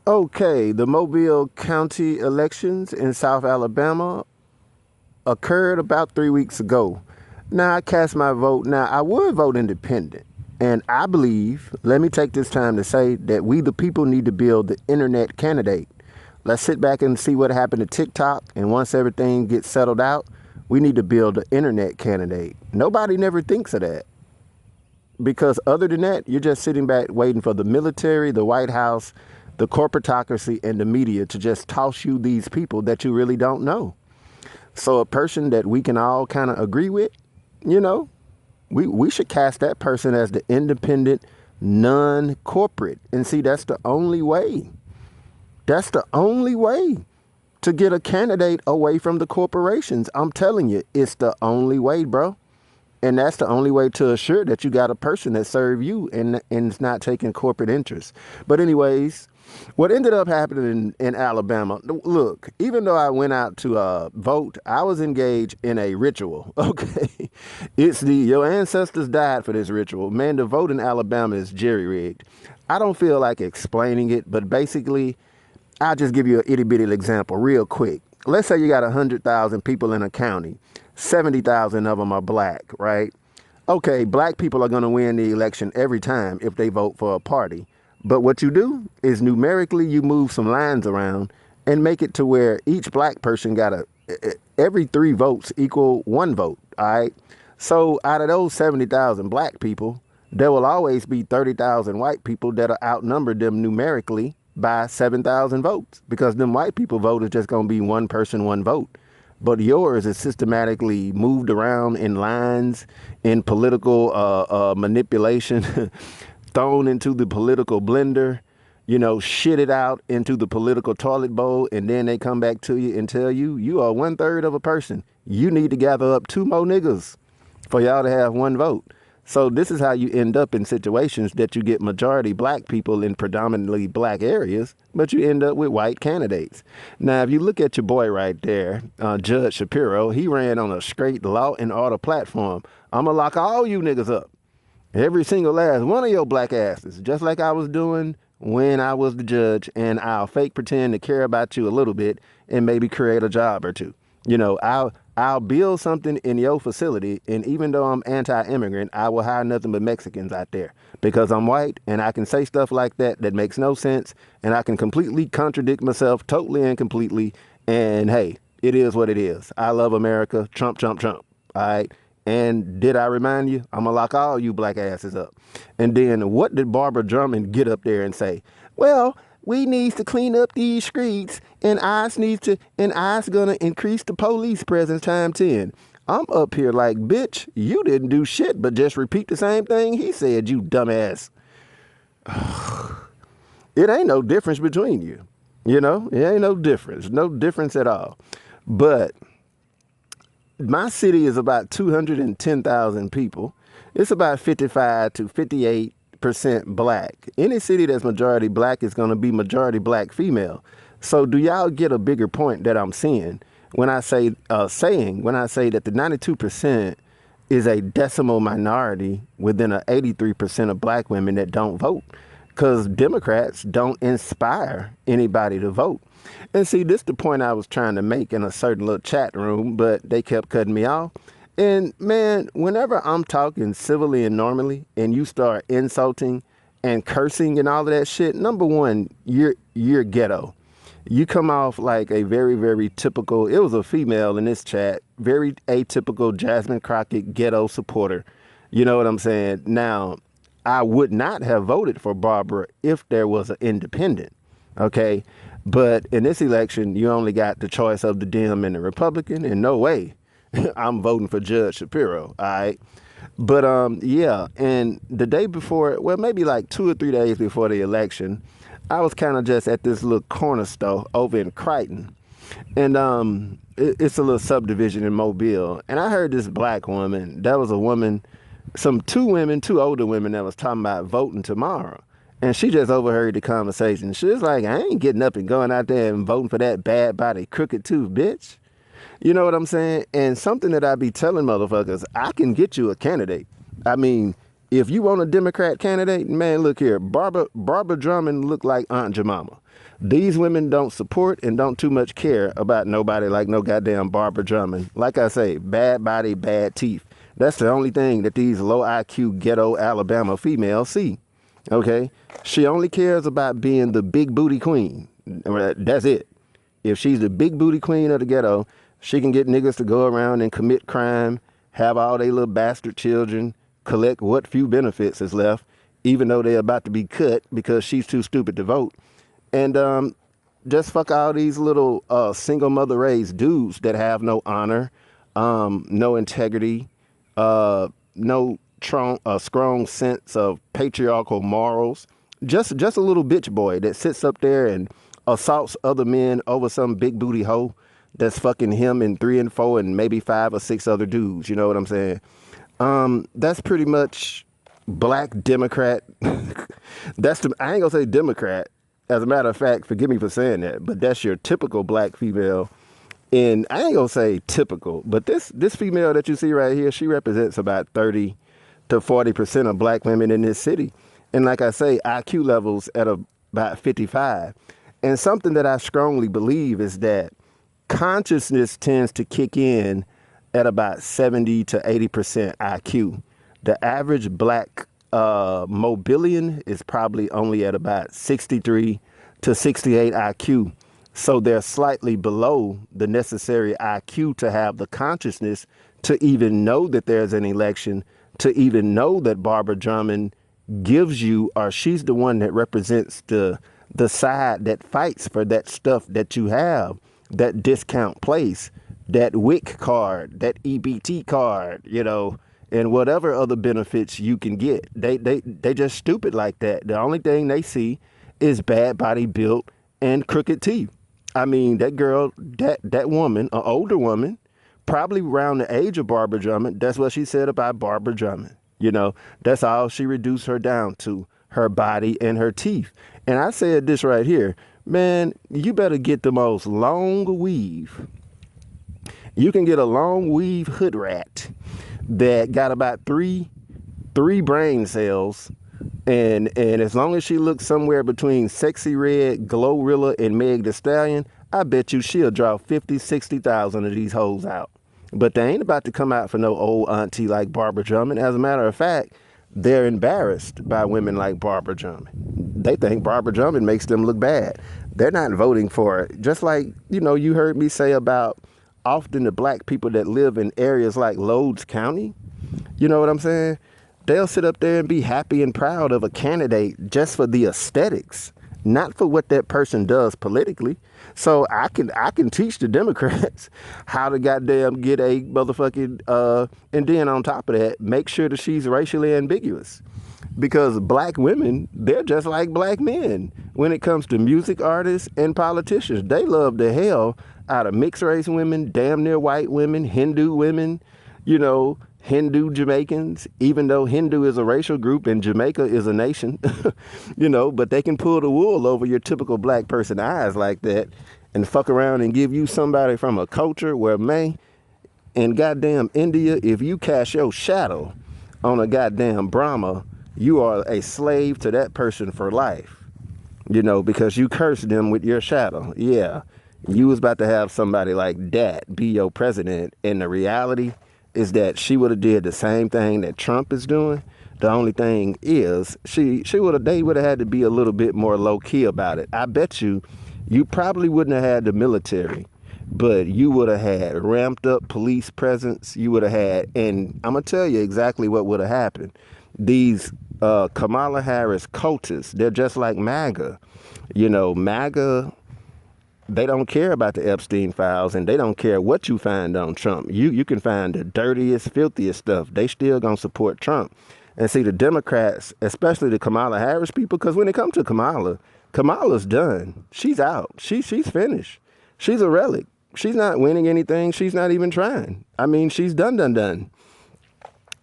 Okay, the Mobile County elections in South Alabama occurred about 3 weeks ago. Now, I cast my vote. Now, I would vote independent. And I believe, let me take this time to say that we, the people, need to build the internet candidate. Let's sit back and see what happened to TikTok. And once everything gets settled out, we need to build the internet candidate. Nobody never thinks of that. Because other than that, you're just sitting back waiting for the military, the White House, the corporatocracy, and the media to just toss you these people that you really don't know. So a person that we can all kind of agree with, you know, we should cast that person as the independent, non-corporate. And see, that's the only way. That's the only way to get a candidate away from the corporations. I'm telling you, it's the only way, bro. And that's the only way to assure that you got a person that serve you and it's not taking corporate interests. But anyways, what ended up happening in Alabama, look, even though I went out to vote, I was engaged in a ritual, okay? Your ancestors died for this ritual. Man, the vote in Alabama is jerry-rigged. I don't feel like explaining it, but basically, I'll just give you an itty-bitty example real quick. Let's say you got 100,000 people in a county. 70,000 of them are black, right? Okay, black people are going to win the election every time if they vote for a party. But what you do is numerically you move some lines around and make it to where each black person got every 3 votes equal 1 vote, all right? So out of those 70,000 black people, there will always be 30,000 white people that'll outnumber them numerically by 7,000 votes because them white people vote is just going to be 1 person, 1 vote. But yours is systematically moved around in lines, in political manipulation, thrown into the political blender, shitted out into the political toilet bowl. And then they come back to you and tell you, you are 1/3 of a person. You need to gather up 2 more niggas for y'all to have 1 vote. So this is how you end up in situations that you get majority black people in predominantly black areas, but you end up with white candidates. Now, if you look at your boy right there, Judge Shapiro, he ran on a straight law and order platform. I'm going to lock all you niggas up. Every single last one of your black asses, just like I was doing when I was the judge, and I'll fake pretend to care about you a little bit and maybe create a job or two. I'll build something in your facility, and even though I'm anti-immigrant, I will hire nothing but Mexicans out there because I'm white and I can say stuff like that makes no sense, and I can completely contradict myself totally and completely. And hey, it is what it is. I love America. Trump, Trump, Trump. All right. And did I remind you? I'm going to lock all you black asses up. And then what did Barbara Drummond get up there and say? Well, we needs to clean up these streets, and ICE gonna increase the police presence time 10. I'm up here like, bitch, you didn't do shit but just repeat the same thing he said, you dumbass. It ain't no difference between you. It ain't no difference at all. But my city is about 210,000 people. It's about 55 to 58% black. Any city that's majority black is going to be majority black female. So do y'all get a bigger point that I'm seeing when I say that the 92% is a decimal minority within a 83% of black women that don't vote? Because Democrats don't inspire anybody to vote. And see, this is the point I was trying to make in a certain little chat room, but they kept cutting me off. And man, whenever I'm talking civilly and normally and you start insulting and cursing and all of that shit, number one, you're ghetto. You come off like a very, very typical, it was a female in this chat, very atypical Jasmine Crockett ghetto supporter. You know what I'm saying? Now, I would not have voted for Barbara if there was an independent, okay? But in this election, you only got the choice of the Dem and the Republican, and no way I'm voting for Judge Shapiro, all right? But yeah, and the day before, well, maybe like 2 or 3 days before the election, I was kind of just at this little corner store over in Crichton. And it's a little subdivision in Mobile. And I heard this black woman, that was a woman, two older women that was talking about voting tomorrow. And she just overheard the conversation. She was like, I ain't getting up and going out there and voting for that bad body crooked tooth bitch. You know what I'm saying? And something that I be telling motherfuckers, I can get you a candidate. I mean, If you want a Democrat candidate, man, look here. Barbara Drummond look like Aunt Jemima. These women don't support and don't too much care about nobody like no goddamn Barbara Drummond. Like I say, bad body, bad teeth. That's the only thing that these low IQ ghetto Alabama females see. Okay? She only cares about being the big booty queen. That's it. If she's the big booty queen of the ghetto, she can get niggas to go around and commit crime, have all they little bastard children, collect what few benefits is left, even though they're about to be cut because she's too stupid to vote. And just fuck all these little single mother raised dudes that have no honor, no integrity, no strong sense of patriarchal morals. Just a little bitch boy that sits up there and assaults other men over some big booty hoe that's fucking him and 3 and 4 and maybe 5 or 6 other dudes. You know what I'm saying? That's pretty much black Democrat. I ain't gonna say Democrat. As a matter of fact, forgive me for saying that, but that's your typical black female. And I ain't gonna say typical, but this female that you see right here, she represents about 30 to 40% of black women in this city. And like I say, IQ levels at about 55. And something that I strongly believe is that consciousness tends to kick in at about 70 to 80% IQ. The average black Mobilian is probably only at about 63 to 68 IQ. So they're slightly below the necessary IQ to have the consciousness to even know that there's an election, to even know that Barbara Drummond gives you, or she's the one that represents the side that fights for that stuff that you have, that discount place, that WIC card, that EBT card, you know, and whatever other benefits you can get. They just stupid like that. The only thing they see is bad body built and crooked teeth. I mean, that girl, that woman, an older woman, probably around the age of Barbara Drummond, that's what she said about Barbara Drummond. You know, that's all she reduced her down to, her body and her teeth. And I said this right here, man, you better get the most long weave. You can get a long weave hood rat that got about three brain cells, and as long as she looks somewhere between Sexy Red, Glorilla, and Meg Thee Stallion, I bet you she'll draw 50, 60,000 of these hoes out. But they ain't about to come out for no old auntie like Barbara Drummond. As a matter of fact, they're embarrassed by women like Barbara Drummond. They think Barbara Drummond makes them look bad. They're not voting for it. Just like, you know, you heard me say about often the black people that live in areas like Lowndes County. You know what I'm saying? They'll sit up there and be happy and proud of a candidate just for the aesthetics, not for what that person does politically. So I can teach the Democrats how to goddamn get a motherfucking, and then on top of that, make sure that she's racially ambiguous. Because black women, they're just like black men when it comes to music artists and politicians. They love the hell out of mixed race women, damn near white women, Hindu women, you know, Hindu Jamaicans, even though Hindu is a racial group and Jamaica is a nation, you know, but they can pull the wool over your typical black person eyes like that and fuck around and give you somebody from a culture where, man, in goddamn India, if you cast your shadow on a goddamn Brahma, you are a slave to that person for life, you know, because you cursed them with your shadow. Yeah, you was about to have somebody like that be your president, and the reality is that she would have did the same thing that Trump is doing. The only thing is they would have had to be a little bit more low key about it. I bet you probably wouldn't have had the military, but you would have had ramped up police presence. You would have had, and I'm gonna tell you exactly what would have happened. These Kamala Harris cultists, they're just like MAGA. You know, MAGA, they don't care about the Epstein files, and they don't care what you find on Trump. You can find the dirtiest, filthiest stuff. They still gonna support Trump. And see, the Democrats, especially the Kamala Harris people, because when it comes to Kamala's done. She's out. She's finished. She's a relic. She's not winning anything. She's not even trying. I mean, she's done.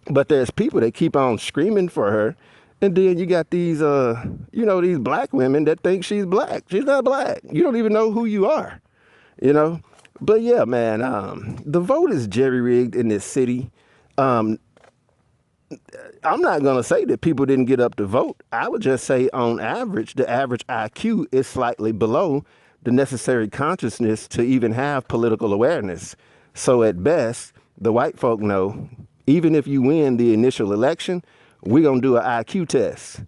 But there's people that keep on screaming for her. And then you got these, these black women that think she's black. She's not black. You don't even know who you are, you know. But yeah, man, the vote is jerry-rigged in this city. I'm not going to say that people didn't get up to vote. I would just say, on average, the average IQ is slightly below the necessary consciousness to even have political awareness. So at best, the white folk know, even if you win the initial election, we're going to do an IQ test.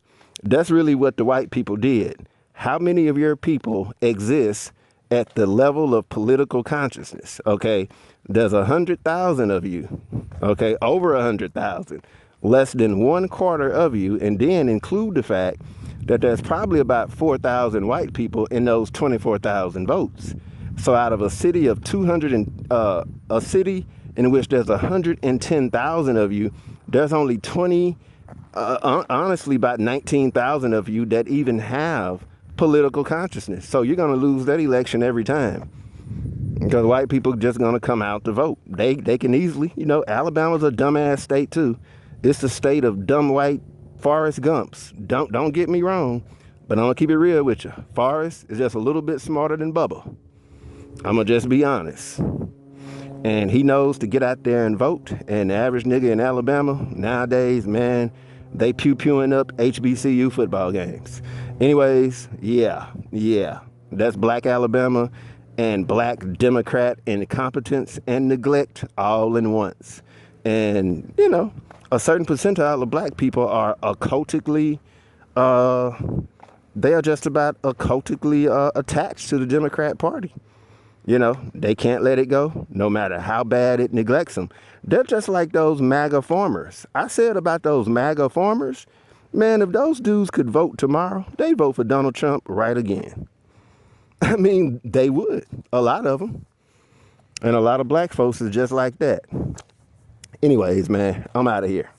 That's really what the white people did. How many of your people exist at the level of political consciousness? Okay, there's 100,000 of you. Okay, over 100,000. Less than 1/4 of you, and then include the fact that there's probably about 4,000 white people in those 24,000 votes. So out of a city of 200 and a city in which there's 110,000 of you, there's only honestly about 19,000 of you that even have political consciousness. So you're going to lose that election every time, because white people just going to come out to vote. They can easily, Alabama's a dumbass state too. It's the state of dumb white Forrest Gumps. Don't get me wrong, but I'm gonna keep it real with you. Forrest is just a little bit smarter than Bubba. I'm gonna just be honest. And he knows to get out there and vote. And the average nigga in Alabama nowadays, man, they pew-pewing up HBCU football games. Anyways, yeah. That's black Alabama and black Democrat incompetence and neglect all in once. And, a certain percentile of black people are occultically, they are just about occultically attached to the Democrat Party. They can't let it go, no matter how bad it neglects them. They're just like those MAGA farmers. I said about those MAGA farmers, man, if those dudes could vote tomorrow, they'd vote for Donald Trump right again. I mean, they would, a lot of them. And a lot of black folks is just like that. Anyways, man, I'm out of here.